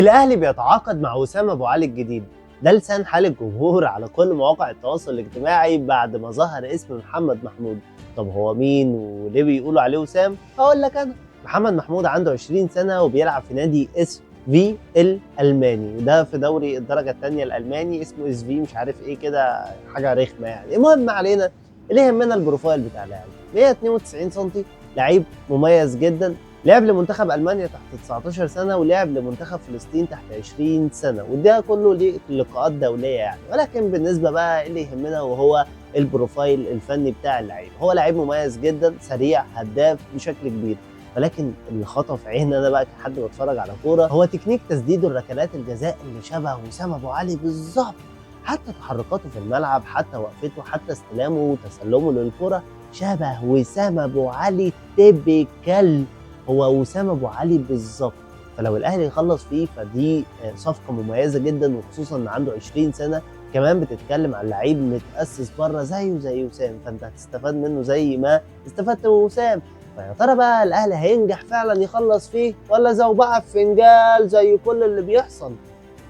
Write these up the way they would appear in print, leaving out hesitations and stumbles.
الاهلي بيتعاقد مع وسام ابو علي الجديد. ده لسان حال الجمهور على كل مواقع التواصل الاجتماعي بعد ما ظهر اسم محمد محمود. طب هو مين وليه بيقولوا عليه وسام؟ هقول لك انا. محمد محمود عنده 20 سنه وبيلعب في نادي اس في الالماني، وده في دوري الدرجه الثانيه الالماني اسمه اس في مش عارف ايه كده، حاجه رخمه يعني. المهم ما علينا، اللي يهمنا البروفايل بتاع اللاعب. 192 سم، لعيب مميز جدا. لعب لمنتخب المانيا تحت 19 سنه ولعب لمنتخب فلسطين تحت 20 سنه، وده كله ليه لقاءات دوليه يعني. ولكن بالنسبه بقى اللي يهمنا وهو البروفايل الفني بتاع اللعيب. هو لعيب مميز جدا، سريع، هداف بشكل كبير. ولكن اللي خطف عيني انا بقى كحد بتفرج على كوره هو تكنيك تسديده ركلات الجزاء اللي شبه وسام ابو علي بالظبط. حتى تحركاته في الملعب، حتى وقفته، حتى استلامه وتسلمه للكره شبه وسام ابو علي تيبيكال. هو وسام ابو علي بالظبط. فلو الاهلي يخلص فيه فدي صفقه مميزه جدا، وخصوصا ان عنده 20 سنه. كمان بتتكلم عن لعيب متاسس بره زيه زي وسام، فانت هتستفاد منه زي ما استفدت من وسام. فيا ترى بقى الاهلي هينجح فعلا يخلص فيه ولا زوبعه في فنجال زي كل اللي بيحصل؟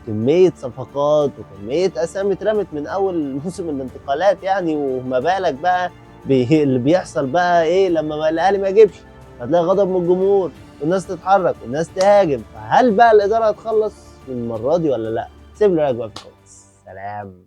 كميه صفقات وكميه اسامي اترمت من اول موسم الانتقالات يعني، وما بالك بقى اللي بيحصل بقى ايه لما الاهلي ما يجيبش. هتلاقي غضب من الجمهور والناس تتحرك والناس تهاجم. فهل بقى الاداره هتخلص المره دي ولا لا؟ سيب لي رايك بقى في الكومنتس. سلام.